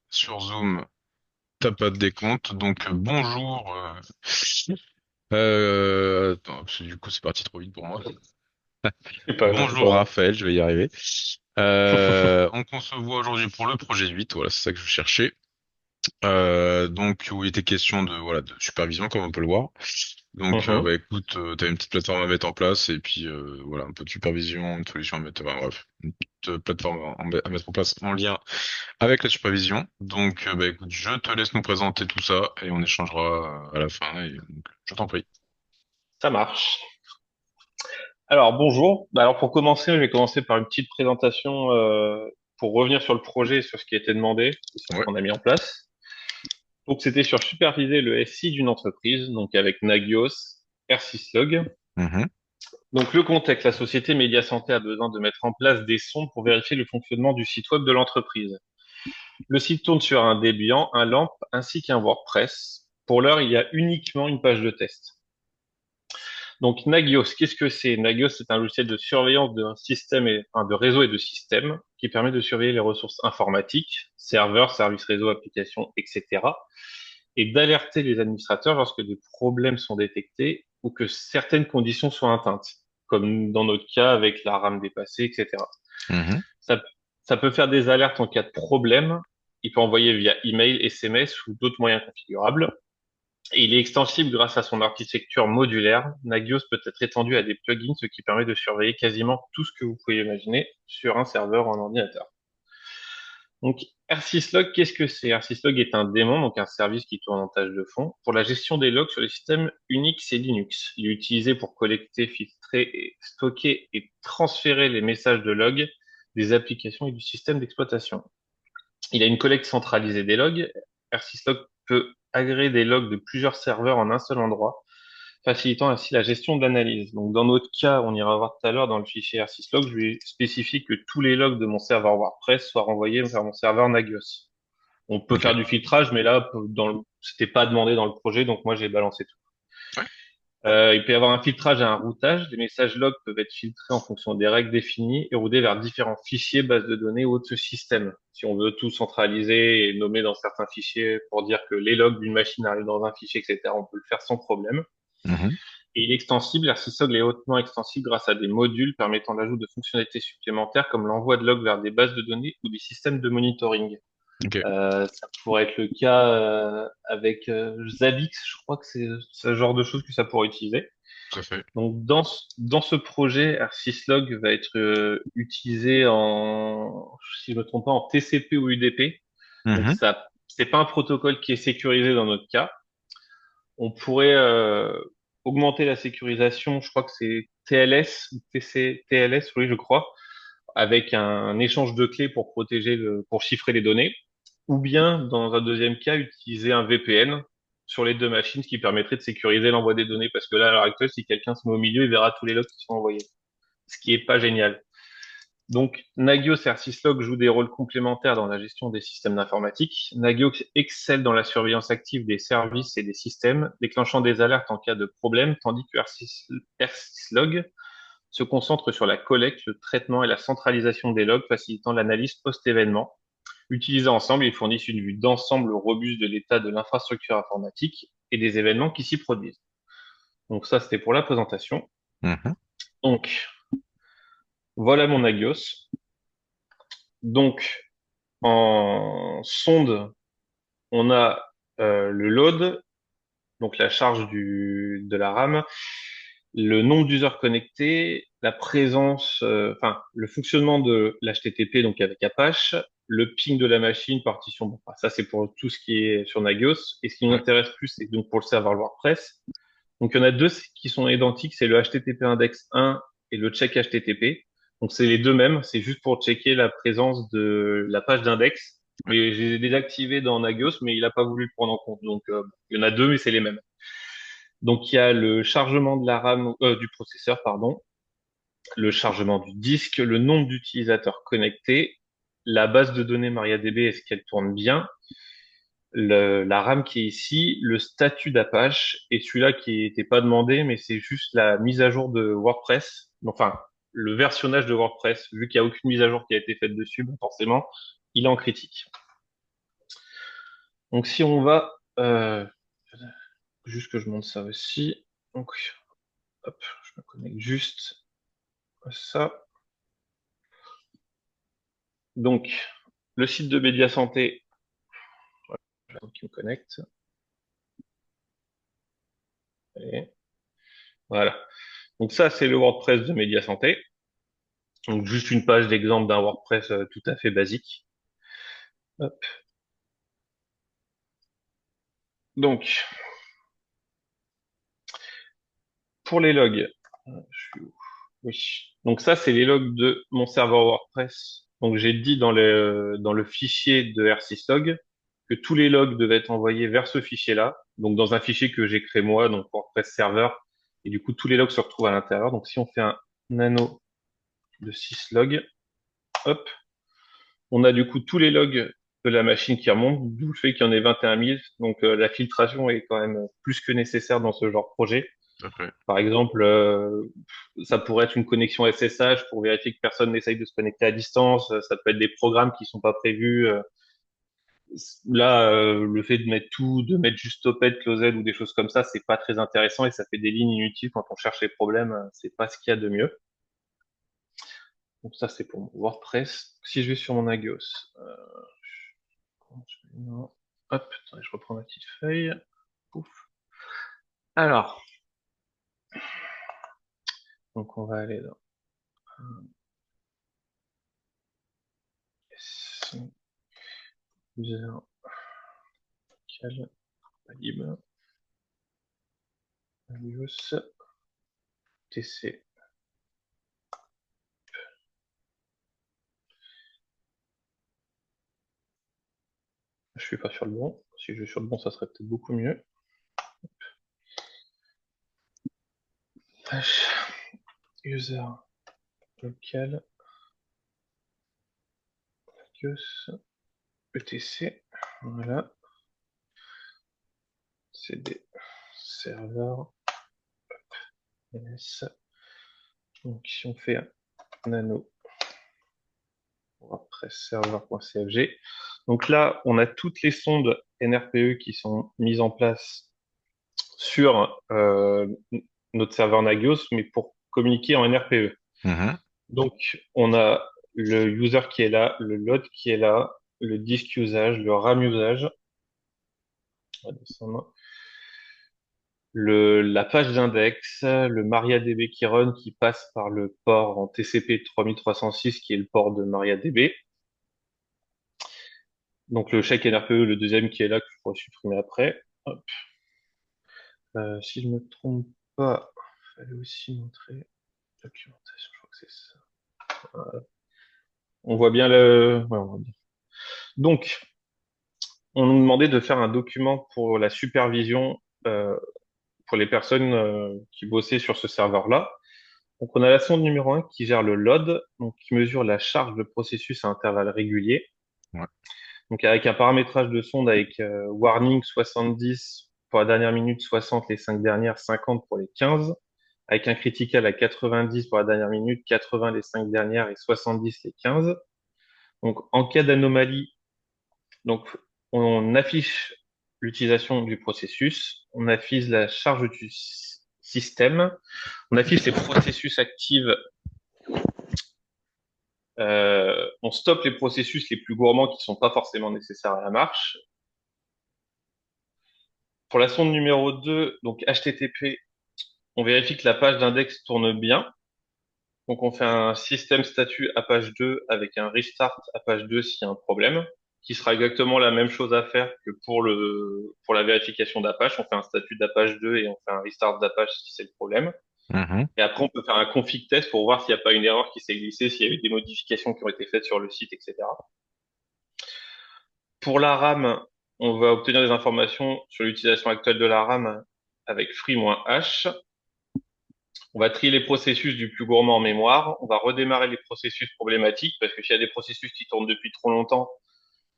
Sur Zoom, t'as pas de décompte, donc bonjour. Attends, parce que du coup c'est parti trop vite pour moi. C'est Bonjour pas grave. Raphaël, je vais y arriver. On se voit aujourd'hui pour le projet 8, voilà, c'est ça que je cherchais. Donc où il était question de voilà de supervision comme on peut le voir. Donc Mhm. bah écoute, t'as une petite plateforme à mettre en place et puis voilà un peu de supervision, une solution à mettre, enfin, bref, une petite plateforme à mettre en place en lien avec la supervision. Donc, bah, écoute, je te laisse nous présenter tout ça et on échangera à la fin. Et donc, je t'en prie. Ça marche. Alors bonjour. Alors pour commencer, je vais commencer par une petite présentation pour revenir sur le projet et sur ce qui a été demandé et sur ce Ouais. qu'on a mis en place. Donc c'était sur superviser le SI d'une entreprise, donc avec Nagios, R6log. Mhm. Donc le contexte, la société Média Santé a besoin de mettre en place des sondes pour vérifier le fonctionnement du site web de l'entreprise. Le site tourne sur un Debian, un LAMP ainsi qu'un WordPress. Pour l'heure, il y a uniquement une page de test. Donc Nagios, qu'est-ce que c'est? Nagios, c'est un logiciel de surveillance d'un système et enfin, de réseau et de système qui permet de surveiller les ressources informatiques, serveurs, services réseau, applications, etc. et d'alerter les administrateurs lorsque des problèmes sont détectés ou que certaines conditions sont atteintes, comme dans notre cas avec la RAM dépassée, etc. Mhm. Ça, ça peut faire des alertes en cas de problème. Il peut envoyer via email, SMS ou d'autres moyens configurables. Et il est extensible grâce à son architecture modulaire. Nagios peut être étendu à des plugins, ce qui permet de surveiller quasiment tout ce que vous pouvez imaginer sur un serveur ou un ordinateur. Donc, R6log, qu'est-ce que c'est? R6log est un daemon, donc un service qui tourne en tâche de fond, pour la gestion des logs sur les systèmes Unix et Linux. Il est utilisé pour collecter, filtrer, et stocker et transférer les messages de log des applications et du système d'exploitation. Il a une collecte centralisée des logs. R6log peut agréger des logs de plusieurs serveurs en un seul endroit, facilitant ainsi la gestion de l'analyse. Donc, dans notre cas, on ira voir tout à l'heure dans le fichier R6log, je vais spécifier que tous les logs de mon serveur WordPress soient renvoyés vers mon serveur Nagios. On peut Ok. faire du filtrage, mais là, c'était pas demandé dans le projet, donc moi j'ai balancé tout. Ouais. Il peut y avoir un filtrage et un routage. Les messages logs peuvent être filtrés en fonction des règles définies et routés vers différents fichiers, bases de données ou autres systèmes. Si on veut tout centraliser et nommer dans certains fichiers pour dire que les logs d'une machine arrivent dans un fichier, etc., on peut le faire sans problème. Mhm. Et il est extensible, R6log est hautement extensible grâce à des modules permettant l'ajout de fonctionnalités supplémentaires comme l'envoi de logs vers des bases de données ou des systèmes de monitoring. Ok. Ça pourrait être le cas avec Zabbix, je crois que c'est ce genre de choses que ça pourrait utiliser. Tout à fait. Donc dans ce projet, R6log va être utilisé en, si je me trompe pas, en TCP ou UDP. Donc Mhm. ça, c'est pas un protocole qui est sécurisé dans notre cas. On pourrait augmenter la sécurisation, je crois que c'est TLS ou TLS, oui, je crois, avec un échange de clés pour pour chiffrer les données, ou bien, dans un deuxième cas, utiliser un VPN sur les deux machines, ce qui permettrait de sécuriser l'envoi des données, parce que là, à l'heure actuelle, si quelqu'un se met au milieu, il verra tous les logs qui sont envoyés, ce qui est pas génial. Donc, Nagios et R6log jouent des rôles complémentaires dans la gestion des systèmes d'informatique. Nagios excelle dans la surveillance active des services et des systèmes, déclenchant des alertes en cas de problème, tandis que R6log se concentre sur la collecte, le traitement et la centralisation des logs, facilitant l'analyse post-événement. Utilisés ensemble, ils fournissent une vue d'ensemble robuste de l'état de l'infrastructure informatique et des événements qui s'y produisent. Donc ça, c'était pour la présentation. Mhm. Donc, voilà mon Nagios. Donc, en sonde, on a le load, donc la charge de la RAM, le nombre d'users connectés, la présence, enfin le fonctionnement de l'HTTP donc avec Apache, le ping de la machine, partition. Bon, enfin, ça c'est pour tout ce qui est sur Nagios. Et ce qui nous Ouais. intéresse plus, c'est donc pour le serveur WordPress. Donc il y en a deux qui sont identiques, c'est le HTTP index 1 et le check HTTP. Donc c'est les deux mêmes, c'est juste pour checker la présence de la page d'index. Ouais. Mais je les ai désactivés dans Nagios, mais il n'a pas voulu le prendre en compte. Donc il y en a deux, mais c'est les mêmes. Donc il y a le chargement de la RAM, du processeur, pardon, le chargement du disque, le nombre d'utilisateurs connectés, la base de données MariaDB, est-ce qu'elle tourne bien, la RAM qui est ici, le statut d'Apache, et celui-là qui n'était pas demandé, mais c'est juste la mise à jour de WordPress, enfin le versionnage de WordPress, vu qu'il n'y a aucune mise à jour qui a été faite dessus, bon, forcément, il est en critique. Donc si on va, juste que je monte ça aussi. Donc hop, je me connecte juste à ça. Donc le site de Média Santé, qui me connecte. Et voilà. Donc ça, c'est le WordPress de Média Santé. Donc juste une page d'exemple d'un WordPress tout à fait basique. Hop. Donc pour les logs, je suis où? Oui. Donc ça, c'est les logs de mon serveur WordPress. Donc j'ai dit dans le fichier de R6log que tous les logs devaient être envoyés vers ce fichier-là. Donc dans un fichier que j'ai créé moi, donc WordPress Server. Et du coup, tous les logs se retrouvent à l'intérieur. Donc si on fait un nano de 6 logs, hop, on a du coup tous les logs de la machine qui remontent, d'où le fait qu'il y en ait 21 000. Donc la filtration est quand même plus que nécessaire dans ce genre de projet. Tout à fait. Par exemple, ça pourrait être une connexion SSH pour vérifier que personne n'essaye de se connecter à distance. Ça peut être des programmes qui sont pas prévus. Là, le fait de mettre tout, de mettre juste Oped, Closed ou des choses comme ça, c'est pas très intéressant et ça fait des lignes inutiles quand on cherche les problèmes. C'est pas ce qu'il y a de mieux. Donc ça, c'est pour mon WordPress. Si je vais sur mon Nagios, non. Hop, attendez, je reprends ma petite feuille. Pouf. Alors, donc on va aller dans user cal, lib, Nagios, TC. Je suis pas sur le bon. Si je vais sur le bon, ça serait peut-être beaucoup mieux. H, user local, Nagios, ETC. Voilà. CD serveur ls. Donc si on fait un nano WordPress server.cfg. Donc là, on a toutes les sondes NRPE qui sont mises en place sur notre serveur Nagios, mais pour communiquer en NRPE. Mhm. Donc on a le user qui est là, le load qui est là, le disk usage, le RAM usage, on va descendre. La page d'index, le MariaDB qui run qui passe par le port en TCP 3306 qui est le port de MariaDB. Donc le check NRPE, le deuxième qui est là que je pourrais supprimer après. Hop. Si je me trompe pas, il fallait aussi montrer documentation, je crois que c'est ça. On voit bien le. Ouais, on voit bien. Donc, on nous demandait de faire un document pour la supervision pour les personnes qui bossaient sur ce serveur-là. Donc, on a la sonde numéro 1 qui gère le load, donc qui mesure la charge de processus à intervalles réguliers. Ouais. Donc, avec un paramétrage de sonde avec warning 70 pour la dernière minute, 60 les 5 dernières, 50 pour les 15. Avec un critical à 90 pour la dernière minute, 80 les 5 dernières et 70 les 15. Donc, en cas d'anomalie, donc, on affiche l'utilisation du processus, on affiche la charge du système, on affiche les processus actifs, on stoppe les processus les plus gourmands qui sont pas forcément nécessaires à la marche. Pour la sonde numéro 2, donc HTTP, on vérifie que la page d'index tourne bien. Donc on fait un système statut à page 2 avec un restart à page 2 s'il y a un problème, qui sera exactement la même chose à faire que pour la vérification d'Apache. On fait un statut d'Apache 2 et on fait un restart d'Apache si c'est le problème. Mhm. Et après, on peut faire un config test pour voir s'il n'y a pas une erreur qui s'est glissée, s'il y a eu des modifications qui ont été faites sur le site, etc. Pour la RAM, on va obtenir des informations sur l'utilisation actuelle de la RAM avec free-h. On va trier les processus du plus gourmand en mémoire. On va redémarrer les processus problématiques parce que s'il y a des processus qui tournent depuis trop longtemps,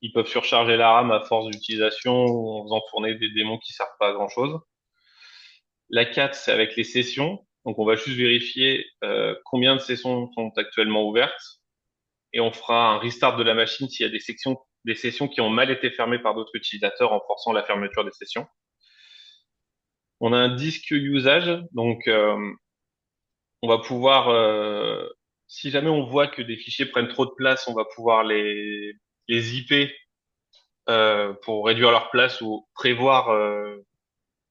ils peuvent surcharger la RAM à force d'utilisation ou en faisant tourner des démons qui servent pas à grand chose. La 4, c'est avec les sessions. Donc, on va juste vérifier combien de sessions sont actuellement ouvertes et on fera un restart de la machine s'il y a des sections des sessions qui ont mal été fermées par d'autres utilisateurs en forçant la fermeture des sessions. On a un disque usage, donc on va pouvoir, si jamais on voit que des fichiers prennent trop de place, on va pouvoir les IP pour réduire leur place ou prévoir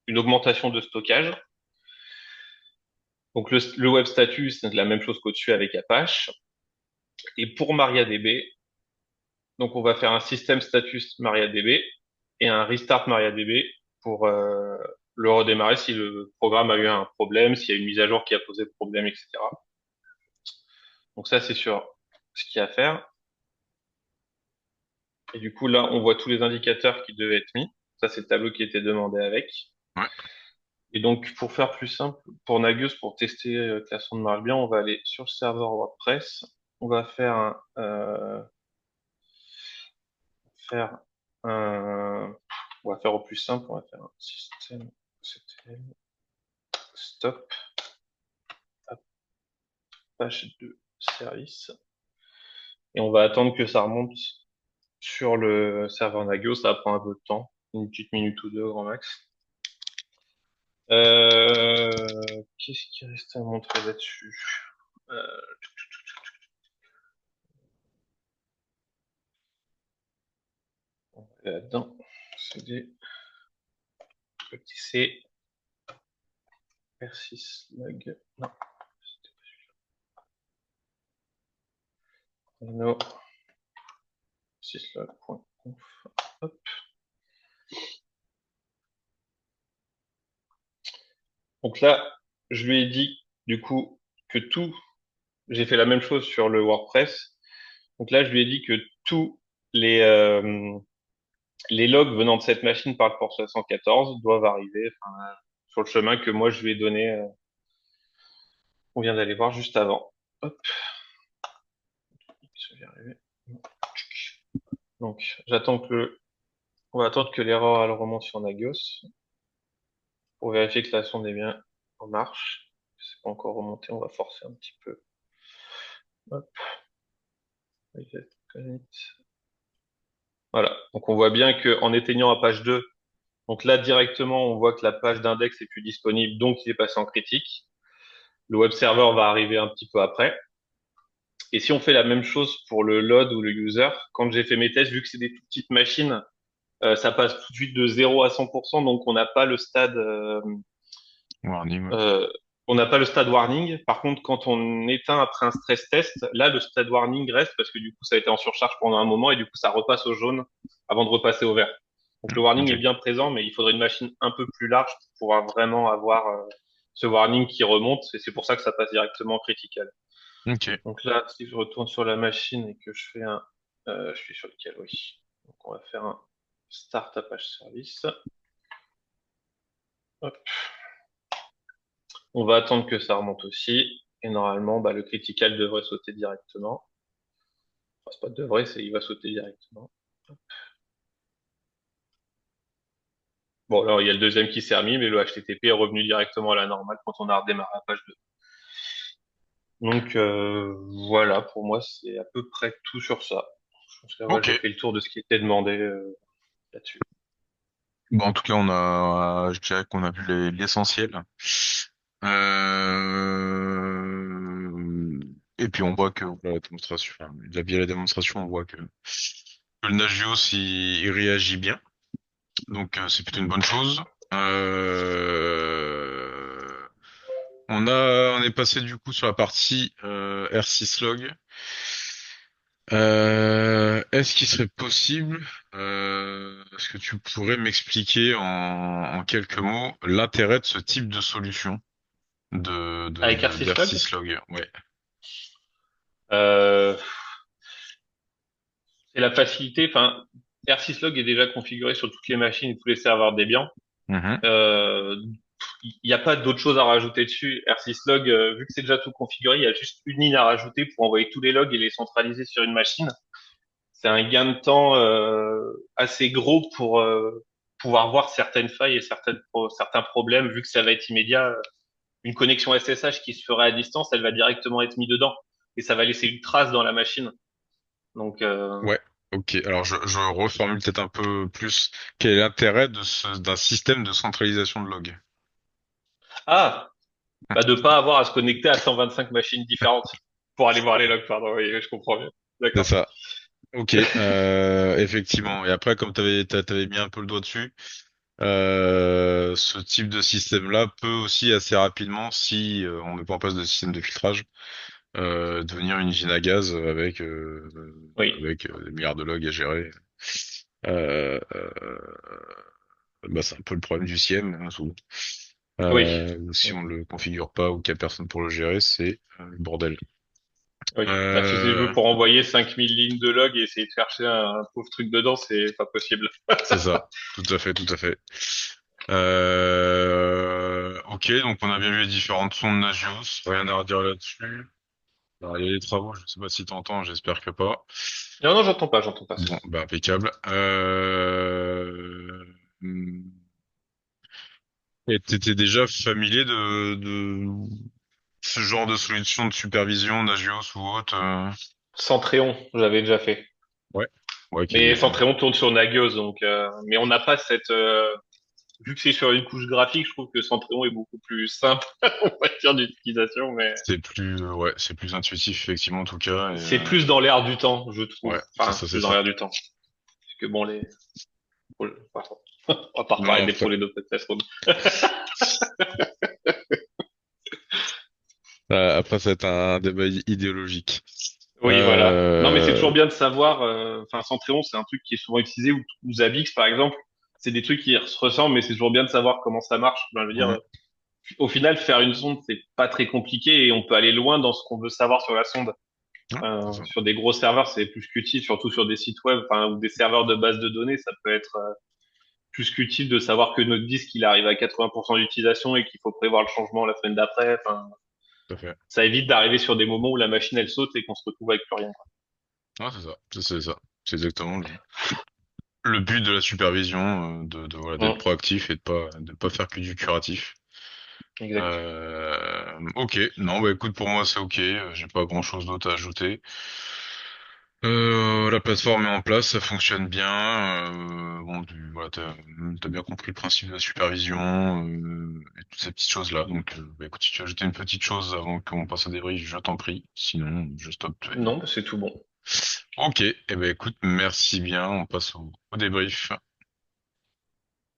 une augmentation de stockage. Donc le web status, c'est la même chose qu'au-dessus avec Apache. Et pour MariaDB, donc on va faire un système status MariaDB et un restart MariaDB pour le redémarrer si le programme a eu un problème, s'il y a une mise à jour qui a posé problème, etc. Donc ça, c'est sur ce qu'il y a à faire. Et du coup, là, on voit tous les indicateurs qui devaient être mis. Ça, c'est le tableau qui était demandé avec. Ouais. Et donc, pour faire plus simple, pour Nagios, pour tester que la sonde marche bien, on va aller sur le serveur WordPress. On va faire un, on va faire au plus simple, on va faire un système ctl stop page de service. Et on va attendre que ça remonte sur le serveur Nagios. Ça va prendre un peu de temps, une petite minute ou deux, grand max. Qu'est-ce qui reste à montrer là-dessus? Euh, Là-dedans, c'est des petits C, persys-log, non, c'était pas celui-là. No, syslog.conf. Hop. Donc là, je lui ai dit, du coup, que tout, j'ai fait la même chose sur le WordPress. Donc là, je lui ai dit que tous les, euh, les logs venant de cette machine par le port 74 doivent arriver, enfin, sur le chemin que moi je lui ai donné, on vient d'aller voir juste avant. Hop, je vais y arriver. Donc, on va attendre que l'erreur elle remonte sur Nagios pour vérifier que la sonde est bien en marche. C'est pas encore remonté, on va forcer un petit peu. Hop, reset commit. Voilà. Donc on voit bien que en éteignant la page 2, donc là directement on voit que la page d'index est plus disponible, donc il est passé en critique. Le web server va arriver un petit peu après. Et si on fait la même chose pour le load ou le user, quand j'ai fait mes tests, vu que c'est des toutes petites machines, ça passe tout de suite de 0 à 100%, donc Warning, ouais. euh, on n'a pas le stade warning. Par contre, quand on éteint après un stress test, là, le stade warning reste parce que du coup, ça a été en surcharge pendant un moment et du coup, ça repasse au jaune avant de repasser au vert. Donc le warning est Ok. bien présent, mais il faudrait une machine un peu plus large pour pouvoir vraiment avoir ce warning qui remonte et c'est pour ça que ça passe directement en critical. Ok. Donc là, si je retourne sur la machine et que je suis sur lequel, oui. Donc on va faire un start Apache service. Hop. On va attendre que ça remonte aussi. Et normalement, bah, le critical devrait sauter directement. Enfin, c'est pas devrait, c'est il va sauter directement. Bon, là, il y a le deuxième qui s'est remis, mais le HTTP est revenu directement à la normale quand on a redémarré la page 2. Donc voilà, pour moi, c'est à peu près tout sur ça. Je pense que ouais, Ok. j'ai fait le tour de ce qui était demandé là-dessus. Bon, en tout cas, je dirais qu'on a vu l'essentiel. Et puis on voit que voilà, la démonstration, enfin, via la démonstration, on voit que le Nagios il réagit bien. Donc c'est plutôt une bonne chose. Euh, on est passé du coup sur la partie R6log. Est-ce qu'il serait possible, est-ce que tu pourrais m'expliquer en quelques mots l'intérêt de ce type de solution Avec R6log, d'R6log? Ouais. euh, c'est la facilité. Enfin, R6log est déjà configuré sur toutes les machines et tous les serveurs Debian. Mhm. Euh, il n'y a pas d'autre chose à rajouter dessus. R6log, vu que c'est déjà tout configuré, il y a juste une ligne à rajouter pour envoyer tous les logs et les centraliser sur une machine. C'est un gain de temps assez gros pour pouvoir voir certaines failles et certains problèmes, vu que ça va être immédiat. Une connexion SSH qui se ferait à distance, elle va directement être mise dedans et ça va laisser une trace dans la machine. Donc, Ouais. Ok, alors je reformule peut-être un peu plus. Quel est l'intérêt d'un système de centralisation de log? Ah, bah de pas avoir à se connecter à 125 machines différentes pour aller voir les logs, pardon, oui, je comprends bien. C'est D'accord. ça. Ok, effectivement. Et après, comme t'avais mis un peu le doigt dessus, ce type de système-là peut aussi assez rapidement, si on met pas en place de système de filtrage, devenir une usine à gaz Oui, avec des milliards de logs à gérer. Euh, euh, Bah, c'est un peu le problème du SIEM, hein, souvent. oui, Si oui. on le configure pas ou qu'il y a personne pour le gérer, c'est le bordel. Oui. Bah, si c'est Euh, pour envoyer 5000 lignes de log et essayer de chercher un pauvre truc dedans, c'est pas possible. c'est ça, tout à fait, tout à fait. Ok, donc on a bien vu les différentes sondes Nagios, rien à redire là-dessus. Alors, il y a les travaux, je sais pas si t'entends, j'espère que pas. Non, non, j'entends pas. Bon, bah impeccable. Hmm, Et t'étais déjà familier de ce genre de solution de supervision, Nagios ou autre? Centréon, j'avais déjà fait. Ouais, ouais, Mais Centréon tourne sur Nagios, donc, mais on n'a pas cette, vu que c'est sur une couche graphique, je trouve que Centréon est beaucoup plus simple, on va dire, d'utilisation, mais c'est plus, ouais, c'est plus intuitif effectivement en tout cas. c'est plus dans l'air du temps, je trouve. Ouais, c'est Enfin, ça, c'est plus dans ça. l'air du temps. Parce que bon, pardon. On va pas Non, reparler non, des projets d'open classroom. après ça va être un débat idéologique. Oui, voilà. Non, mais c'est Euh, toujours bien de savoir, enfin, Centréon, c'est un truc qui est souvent utilisé, ou Zabbix, par exemple. C'est des trucs qui se ressemblent, mais c'est toujours bien de savoir comment ça marche. Enfin, je veux dire, hmm, au final, faire une sonde, c'est pas très compliqué et on peut aller loin dans ce qu'on veut savoir sur la sonde. ouais, c'est ça. Sur des gros serveurs, c'est plus qu'utile, surtout sur des sites web, enfin, ou des serveurs de base de données, ça peut être plus qu'utile de savoir que notre disque, il arrive à 80% d'utilisation et qu'il faut prévoir le changement la semaine d'après. Enfin, Tout à fait. ça évite d'arriver sur des moments où la machine, elle saute et qu'on se retrouve avec plus rien. Ouais, c'est ça. C'est ça. C'est exactement le but de la supervision, voilà, d'être Hum, proactif et de pas faire que du curatif. exact. Ok, non, bah écoute, pour moi c'est ok, j'ai pas grand-chose d'autre à ajouter. La plateforme est en place, ça fonctionne bien. Bon, voilà, t'as bien compris le principe de la supervision et toutes ces petites choses-là. Donc, bah, écoute, si tu veux ajouter une petite chose avant qu'on passe au débrief, je t'en prie. Sinon, je stoppe. Non, bah, c'est tout bon. Ok, et ben écoute, merci bien. On passe au débrief.